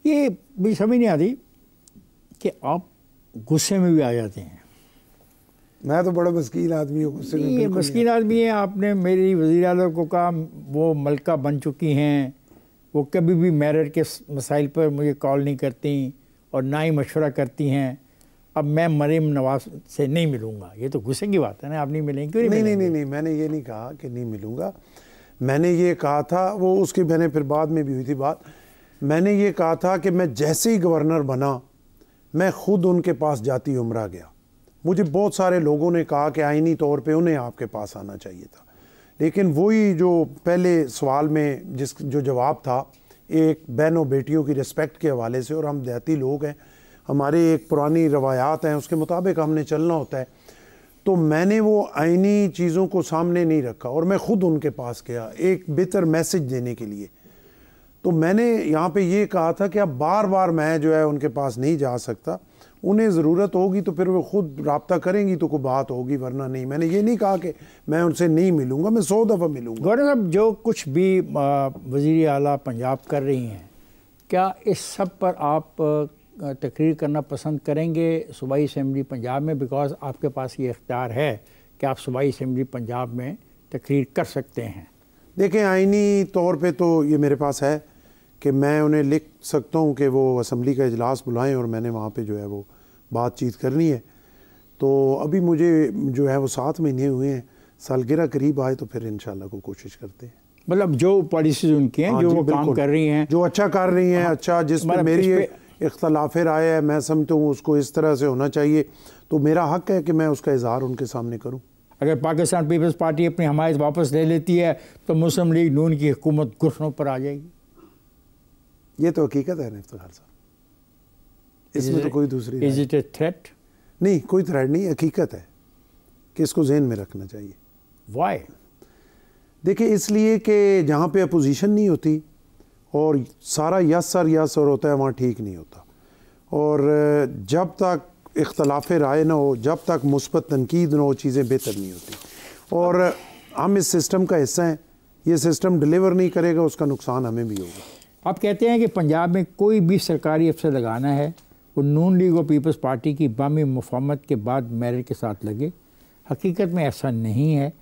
ये भी समझ नहीं आती कि आप गुस्से में भी आ जाते हैं। मैं तो बड़ा मस्कीन आदमी हूँ, गुस्से में बिल्कुल मस्कीन आदमी है। आपने मेरी वज़ीर आज़म को कहा वो मलका बन चुकी हैं, वो कभी भी मेरिट के मसाइल पर मुझे कॉल नहीं करती और ना ही मशवरा करती हैं। अब मैं मरीम नवाज से नहीं मिलूँगा, ये तो गुस्से की बात है ना। आप नहीं मिलेंगे क्यों? नहीं, मैंने ये नहीं कहा कि नहीं मिलूँगा। मैंने ये कहा था, वो उसकी मैंने फिर बाद में भी हुई थी बात, मैंने ये कहा था कि मैं जैसे ही गवर्नर बना मैं ख़ुद उनके पास जाती उम्रा गया। मुझे बहुत सारे लोगों ने कहा कि आईनी तौर पे उन्हें आपके पास आना चाहिए था, लेकिन वही जो पहले सवाल में जो जवाब था एक बहनों बेटियों की रिस्पेक्ट के हवाले से, और हम देहाती लोग हैं, हमारे एक पुरानी रवायात हैं, उसके मुताबिक हमने चलना होता है। तो मैंने वो आईनी चीज़ों को सामने नहीं रखा और मैं ख़ुद उनके पास गया एक बेहतर मैसेज देने के लिए। तो मैंने यहाँ पे ये कहा था कि अब बार बार मैं जो है उनके पास नहीं जा सकता, उन्हें ज़रूरत होगी तो फिर वो ख़ुद रब्ता करेंगी तो कोई बात होगी, वरना नहीं। मैंने ये नहीं कहा कि मैं उनसे नहीं मिलूँगा, मैं 100 दफ़ा मिलूँगा। गवर्नर साहब, जो कुछ भी वज़ीर आला पंजाब कर रही हैं, क्या इस सब पर आप तकरीर करना पसंद करेंगे सूबाई असम्बली पंजाब में? बिकॉज आपके पास ये इख्तियार है कि आप सूबाई असम्बली पंजाब में तकरीर कर सकते हैं। देखें, आइनी तौर पे तो ये मेरे पास है कि मैं उन्हें लिख सकता हूँ कि वो असम्बली का इजलास बुलाएं और मैंने वहाँ पे जो है वो बातचीत करनी है। तो अभी मुझे जो है वो 7 महीने हुए हैं, सालगिरह करीब आए तो फिर इंशाल्लाह को कोशिश करते हैं। मतलब जो पॉलिसीज उनकी हैं, जो वो काम कर रही हैं, जो अच्छा कर रही हैं, अच्छा जिसमें मेरी इख्तलाफ राय है, मैं समझता हूँ उसको इस तरह से होना चाहिए, तो मेरा हक़ है कि मैं उसका इजहार उनके सामने करूँ। अगर पाकिस्तान पीपल्स पार्टी अपनी हमायत वापस ले लेती है तो मुस्लिम लीग नून की हुकूमत घुटनों पर आ जाएगी। ये तो हकीकत है ना इफ्तिखार साहब, इसमें तो कोई दूसरी इज इट ए थ्रेट? नहीं, कोई थ्रेट नहीं, हकीकत है कि इसको जहन में रखना चाहिए। वाई? देखिए, इसलिए कि जहाँ पे अपोजिशन नहीं होती और सारा यस सर होता है, वहाँ ठीक नहीं होता। और जब तक इख्तलाफ राय ना हो, जब तक मुस्बत तनकीद ना हो, चीज़ें बेहतर नहीं होती। और हम इस सिस्टम का हिस्सा हैं, ये सिस्टम डिलीवर नहीं करेगा, उसका नुकसान हमें भी होगा। आप कहते हैं कि पंजाब में कोई भी सरकारी अफसर लगाना है वो नून लीग और पीपल्स पार्टी की बामी मुफाहमत के बाद मेरिट के साथ लगे। हकीकत में ऐसा नहीं है।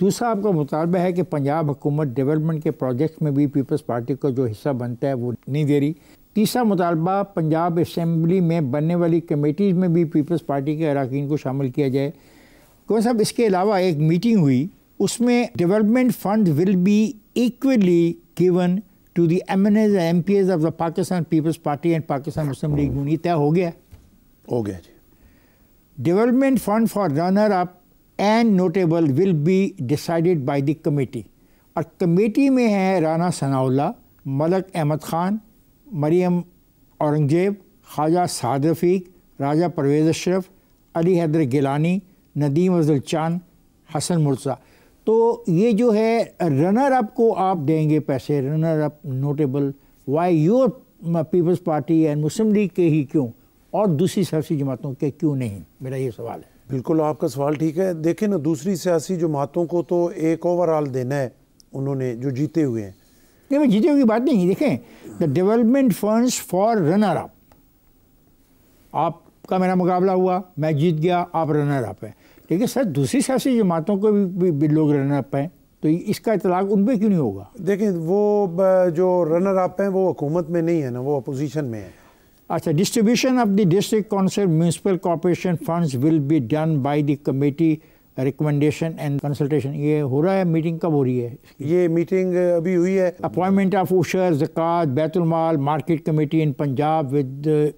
दूसरा, आपका मुतालबा है कि पंजाब हुकूमत डेवलपमेंट के प्रोजेक्ट्स में भी पीपल्स पार्टी को जो हिस्सा बनता है वो नहीं दे रही। तीसरा मुतालबा, पंजाब असम्बली में बनने वाली कमेटीज़ में भी पीपल्स पार्टी के अरकान को शामिल किया जाए। कौन साहब, इसके अलावा एक मीटिंग हुई, उसमें development fund will be equally given to the MNAs and MPAs of the Pakistan People's party and Pakistan Muslim League Noon. तय हो गया जी। Development fund for runner up and notable will be decided by the committee. और कमेटी में है राना सनाउल्लाह, मलक अहमद ख़ान, मरियम औरंगजेब, ख्वाजा साद रफ़ीक, राजा परवेज़ अशरफ, अली हैदर गिलानी, नदीम अफजल चांद, हसन मुर्तज़ा। तो ये जो है रनर अप को आप देंगे पैसे, runner up notable, why your people's party and Muslim League के ही क्यों और दूसरी सियासी जमातों के क्यों नहीं? मेरा ये सवाल है। बिल्कुल, आपका सवाल ठीक है। देखें ना, दूसरी सियासी जमातों को तो एक ओवरऑल देना है, उन्होंने जो जीते हुए हैं। नहीं, मैं जीते हुए की बात नहीं, देखें the development funds for runner up, आपका मेरा मुकाबला हुआ, मैं जीत गया, आप रनर अप हैं। लेकिन सर दूसरी सियासी जमातों को भी लोग रनर अप हैं, तो इसका इतलाक उन पर क्यों नहीं होगा? देखें, वो जो रनर अप हैं वो हुकूमत में नहीं है ना, वो अपोजिशन में है। अच्छा, distribution of the district council municipal corporation funds will be done by the committee recommendation and consultation. ये हो रहा है, मीटिंग कब हो रही है? ये मीटिंग अभी हुई है। अपॉइंटमेंट ऑफ उशर, ज़कात, बैतुल माल, market committee in Punjab with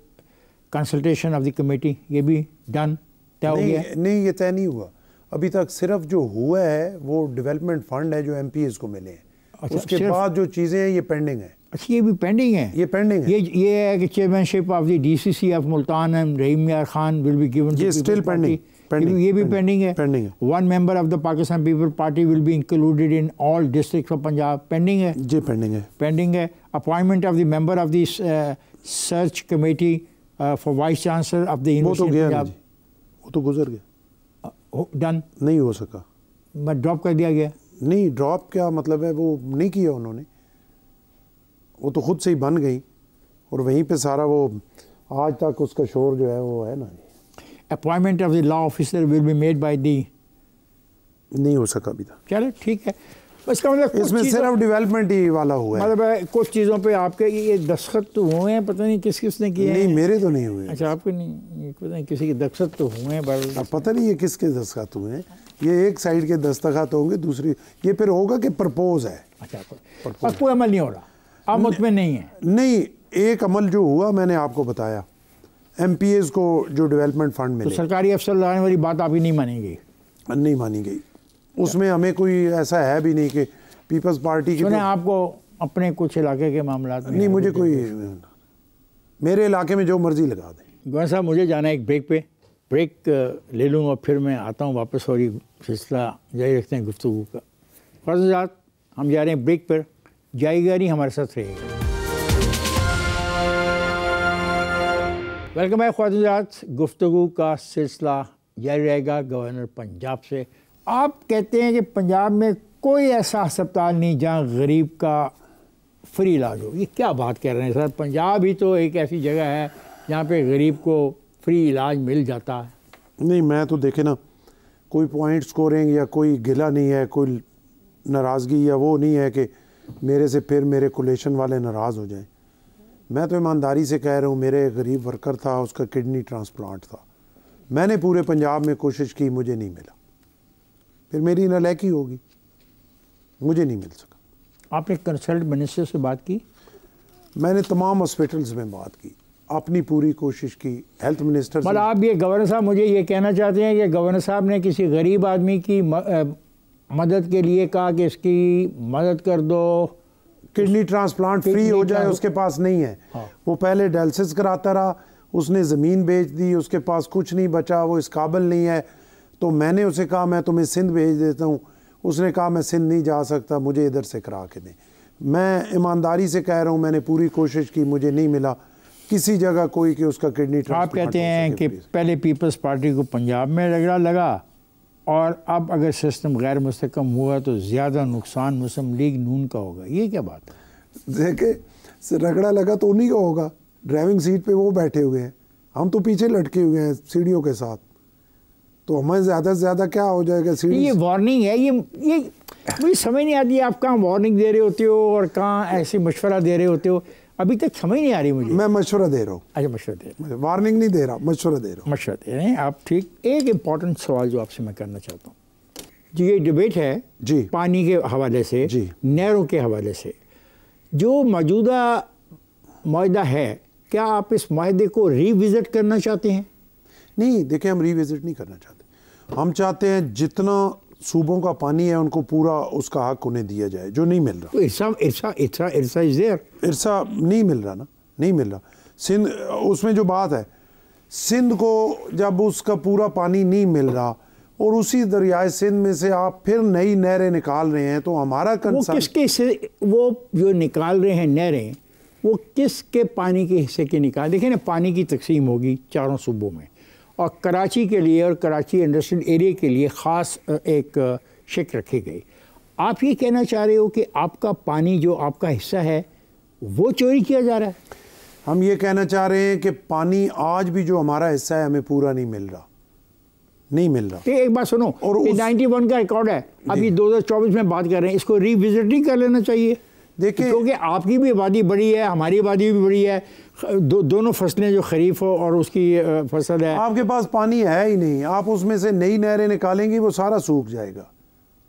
consultation of the committee, ये भी डन, तय हो गया? नहीं, ये तय नहीं हुआ अभी तक। सिर्फ जो हुआ है वो डेवलपमेंट फंड है जो MPs को मिले हैं। अच्छा, उसके बाद जो चीज़ें हैं ये पेंडिंग है। अच्छा, ये भी पेंडिंग है? ये पेंडिंग है। ये है कि chairmanship of the DCC of Multan and Rahim Yar Khan will be given, ये स्टिल पेंडिंग। ये भी पेंडिंग है। पेंडिंग है। One member of the Pakistan People Party will be included in all district of Punjab, pending है जी, पेंडिंग है। पेंडिंग है। Appointment of the member of the search committee for vice chancellor of the university Punjab, वो तो गुजर गया, डन नहीं हो सका, मैं ड्रॉप कर दिया गया। नहीं, ड्रॉप क्या मतलब है, वो नहीं किया उन्होंने, वो तो खुद से ही बन गई और वहीं पे सारा वो आज तक उसका शोर जो है वो है ना। Appointment of the law officer will be made by the, नहीं हो सका अभी तक। चलो ठीक है, इसका मतलब इसमें सिर्फ डेवलपमेंट ही वाला हुआ है। मतलब कुछ चीज़ों पे आपके ये दस्तखत तो हुए हैं, पता नहीं किसने किए हैं। नहीं मेरे तो नहीं हुए। अच्छा आपके नहीं, पता नहीं किसी के दस्तखत तो हुए हैं, पर अब पता नहीं ये किसके दस्तखत हुए हैं। ये एक साइड के दस्तखत होंगे, दूसरी ये फिर होगा कि प्रपोज है। अच्छा पर कोई अमल नहीं हो रहा, आप मुतमिन नहीं है? नहीं, एक अमल जो हुआ मैंने आपको बताया, MPAs को जो डेवलपमेंट फंड मिले, तो सरकारी अफसर लगाने वाली बात आप ही नहीं मानेंगे? नहीं मानी गई। उसमें हमें कोई ऐसा है भी नहीं कि पीपल्स पार्टी की। आपको अपने कुछ इलाके के मामला नहीं, मुझे कोई, मेरे इलाके में जो मर्जी लगा दें। गवर्नर साहब मुझे जाना है एक ब्रेक ले लूँगा, फिर मैं आता हूँ वापस और ये सिलसिला जारी रखते हैं गुफ्तगू का। ख्वाजा साहब हम जा रहे हैं ब्रेक पर, जाइएगा नहीं, हमारे साथ रहिएगा। वेलकम है ख्वाजा साहब, गुफ्तगू का सिलसिला जारी रहेगा गवर्नर पंजाब से। आप कहते हैं कि पंजाब में कोई ऐसा अस्पताल नहीं जहाँ गरीब का फ्री इलाज हो। ये क्या बात कह रहे हैं सर? पंजाब ही तो एक ऐसी जगह है जहाँ पे गरीब को फ्री इलाज मिल जाता है। नहीं, मैं तो देखे ना, कोई पॉइंट स्कोरिंग या कोई गिला नहीं है, कोई नाराज़गी या वो नहीं है कि मेरे से फिर मेरे कोलेशन वाले नाराज़ हो जाएं। मैं तो ईमानदारी से कह रहा हूँ, मेरे गरीब वर्कर था, उसका किडनी ट्रांसप्लांट था, मैंने पूरे पंजाब में कोशिश की, मुझे नहीं मिला। फिर मेरी नालायकी होगी, मुझे नहीं मिल सका। आपने कंसल्ट मिनिस्टर से बात की? मैंने तमाम हॉस्पिटल्स में बात की, अपनी पूरी कोशिश की, हेल्थ मिनिस्टर से। मतलब आप ये गवर्नर साहब मुझे ये कहना चाहते हैं कि गवर्नर साहब ने किसी गरीब आदमी की मदद के लिए कहा कि इसकी मदद कर दो, किडनी ट्रांसप्लांट फ्री हो जाए, उसके पास नहीं है। हाँ। वो पहले डायलिसिस कराता रहा, उसने ज़मीन बेच दी, उसके पास कुछ नहीं बचा, वो इस काबिल नहीं है। तो मैंने उसे कहा मैं तुम्हें सिंध भेज देता हूँ, उसने कहा मैं सिंध नहीं जा सकता, मुझे इधर से करा के दें। मैं ईमानदारी से कह रहा हूँ, मैंने पूरी कोशिश की, मुझे नहीं मिला किसी जगह कोई कि उसका किडनी ट्रांसप्लांट। आप कहते हैं कि पहले पीपल्स पार्टी को पंजाब में रगड़ा लगा और अब अगर सिस्टम गैर मुस्तकम हुआ तो ज़्यादा नुकसान मुस्लिम लीग नून का होगा, ये क्या बात है? देखे रगड़ा लगा तो उन्हीं का होगा, ड्राइविंग सीट पे वो बैठे हुए हैं, हम तो पीछे लटके हुए हैं सीढ़ियों के साथ, तो हमें ज़्यादा से ज़्यादा क्या हो जाएगा? सीढ़ी ये वार्निंग है, ये मुझे समझ नहीं आती आप कहाँ वार्निंग दे रहे होते हो और कहाँ ऐसे मशवरा दे रहे होते हो, अभी तक समझ नहीं आ रही मुझे। मैं मशवरा दे रहा हूँ। अच्छा मशवरा दे रहे, वार्निंग नहीं दे रहा, मशवरा दे रहा हूँ। मशवरा दे रहे हैं आप, ठीक। एक इम्पॉर्टेंट सवाल जो आपसे मैं करना चाहता हूँ जी, ये डिबेट है जी पानी के हवाले से, जी, नहरों के हवाले से, जो मौजूदा माहिदा है, क्या आप इस माहिदे को रिविज़िट करना चाहते हैं? नहीं, देखिए हम रिविज़िट नहीं करना चाहते। हम चाहते हैं जितना सूबों का पानी है उनको पूरा उसका हक उन्हें दिया जाए जो नहीं मिल रहा। तो इरसा इरसा नहीं मिल रहा ना, नहीं मिल रहा। सिंध उसमें जो बात है, सिंध को जब उसका पूरा पानी नहीं मिल रहा और उसी दरियाए सिंध में से आप फिर नई नहरें निकाल रहे हैं, तो हमारा कंसर्न किसके से वो जो निकाल रहे हैं नहरें, वो किसके पानी के हिस्से के निकाल? देखिए ना, पानी की तकसीम होगी चारों सूबों में और कराची के लिए और कराची इंडस्ट्रियल एरिया के लिए ख़ास एक शिक रखी गई। आप ये कहना चाह रहे हो कि आपका पानी जो आपका हिस्सा है वो चोरी किया जा रहा है? हम ये कहना चाह रहे हैं कि पानी आज भी जो हमारा हिस्सा है हमें पूरा नहीं मिल रहा, नहीं मिल रहा। तो एक बात सुनो, और 91 का रिकॉर्ड है, अभी 2024 में बात कर रहे हैं, इसको रिविजिट नहीं कर लेना चाहिए? देखिए, क्योंकि आपकी भी आबादी बड़ी है, हमारी आबादी भी बड़ी है, दोनों फसलें जो खरीफ हो और उसकी फसल है। आपके पास पानी है ही नहीं, आप उसमें से नई नहरें निकालेंगे वो सारा सूख जाएगा।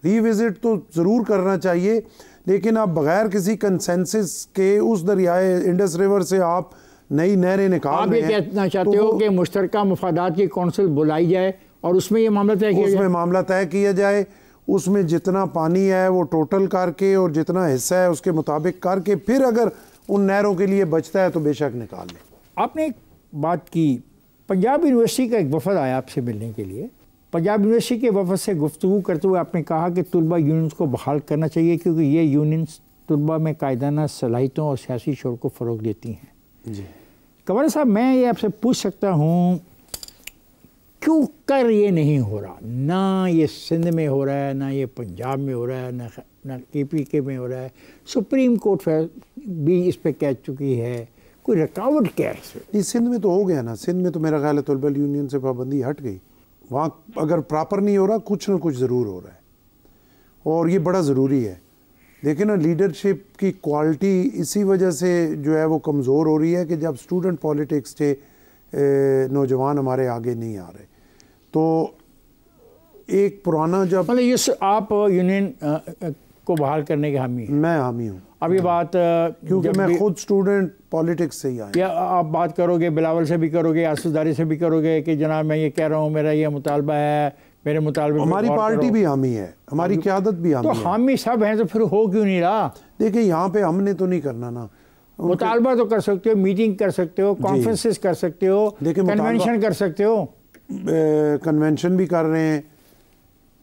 रिविजिट तो ज़रूर करना चाहिए, लेकिन आप बगैर किसी कंसेंसस के उस दरियाए इंडस रिवर से आप नई नहरें निकाल रहे हैं। आप ये कहना चाहते हो कि मुश्तरका मफादात की कौंसिल बुलाई जाए और उसमें ये मामला तय किया जाए? उसमें मामला तय किया जाए, उसमें जितना पानी है वो टोटल करके और जितना हिस्सा है उसके मुताबिक करके, फिर अगर उन नहरों के लिए बचता है तो बेशक निकाल लें। आपने एक बात की, पंजाब यूनिवर्सिटी का एक वफद आया आपसे मिलने के लिए। पंजाब यूनिवर्सिटी के वफद से गुफ्तगू करते हुए आपने कहा कि तलबा यूनियंस को बहाल करना चाहिए क्योंकि ये यूनियंस तलबा में कायदाना सलाहियतों और सियासी शोर को फ़रोग देती हैं। जी गवर्नर साहब, मैं ये आपसे पूछ सकता हूँ क्यों कर ये नहीं हो रहा? ना ये सिंध में हो रहा है, ना ये पंजाब में हो रहा है, ना KPK में हो रहा है। सुप्रीम कोर्ट भी इस पर कह चुकी है, कोई रुकावट क्या है इसमें? नहीं, सिंध में तो हो गया ना। सिंध में तो मेरा ख्याल है तलबा यूनियन से पाबंदी हट गई। वहाँ अगर प्रॉपर नहीं हो रहा, कुछ ना कुछ ज़रूर हो रहा है, और ये बड़ा ज़रूरी है। देखिए ना, लीडरशिप की क्वालिटी इसी वजह से जो है वो कमज़ोर हो रही है कि जब स्टूडेंट पॉलिटिक्स से नौजवान हमारे आगे नहीं आ रहे। तो एक पुराना जब मतलब ये आप यूनियन को बहाल करने के हामी हैं? मैं हामी हूँ। अब ये बात क्योंकि मैं खुद स्टूडेंट पॉलिटिक्स से ही आया। या आप बात करोगे बिलावल से भी करोगे, आसुदारी से भी करोगे कि जनाब मैं ये कह रहा हूँ, मेरा ये मुतालबा है, मेरे मुतालबे पे हमारी पार्टी भी हामी है, हमारी क़यादत भी हामी तो है। हामी सब हैं, तो फिर हो क्यों नहीं रहा? देखिए, यहाँ पे हमने तो नहीं करना ना। मुतालबा तो कर सकते हो, मीटिंग कर सकते हो, कॉन्फ्रेंसेस कर सकते हो, कन्वेंशन कर सकते हो। कन्वेंशन भी कर रहे हैं,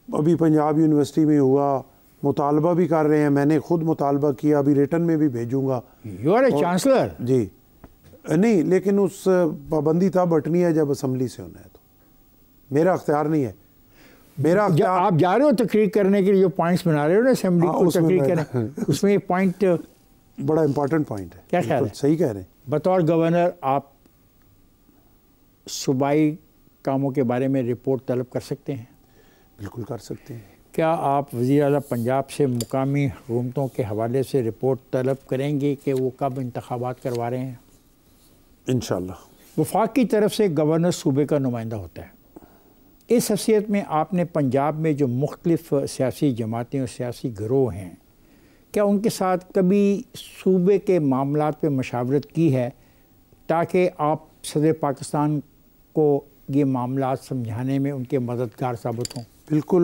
अभी पंजाब यूनिवर्सिटी में हुआ, मुतालबा भी कर रहे हैं। मैंने खुद मुतालबा किया, अभी रिटर्न में भी भेजूंगा। You are a chancellor? जी नहीं, लेकिन उस पाबंदी तब हटनी है जब असम्बली से होना है। तो मेरा अख्तियार नहीं है। मेरा आप जा रहे हो तकरीर करने के लिए, जो पॉइंट्स बना रहे हो ना असेंबली को तकरीर करने, उसमें ये पॉइंट बड़ा इंपॉर्टेंट पॉइंट है। क्या ख्याल है? सही कह रहे हैं। बतौर गवर्नर आप सूबाई कामों के बारे में रिपोर्ट तलब कर सकते हैं? बिल्कुल कर सकते हैं। क्या आप वज़ीर आज़म पंजाब से मुकामी हुकूमतों के हवाले से रिपोर्ट तलब करेंगे कि वो कब इंतखाबात करवा रहे हैं? इंशाअल्लाह। वफाक की तरफ से गवर्नर सूबे का नुमाइंदा होता है। इस हैसियत में आपने पंजाब में जो मुख्तलिफ सियासी जमातें और सियासी गिरोह हैं, क्या उनके साथ कभी सूबे के मामलात पे मशावरत की है ताकि आप सदर पाकिस्तान को ये मामलात समझाने में उनके मददगार साबित हों? बिल्कुल,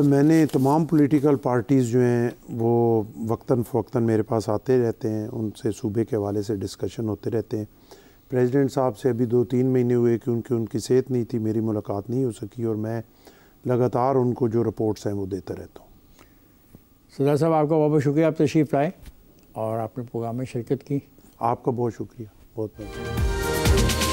मैंने तमाम पॉलिटिकल पार्टीज़ जो हैं वो वक्तन फ़वक्तन मेरे पास आते रहते हैं, उनसे सूबे के हवाले से डिस्कशन होते रहते हैं। प्रेसिडेंट साहब से अभी 2-3 महीने हुए कि उनकी सेहत नहीं थी, मेरी मुलाकात नहीं हो सकी, और मैं लगातार उनको जो रिपोर्ट्स हैं वो देता रहता हूँ। सरदार साहब, आपका बहुत बहुत शुक्रिया, आप तशरीफ़ लाए और आपने प्रोग्राम में शिरकत की। आपका बहुत शुक्रिया, बहुत बहुत।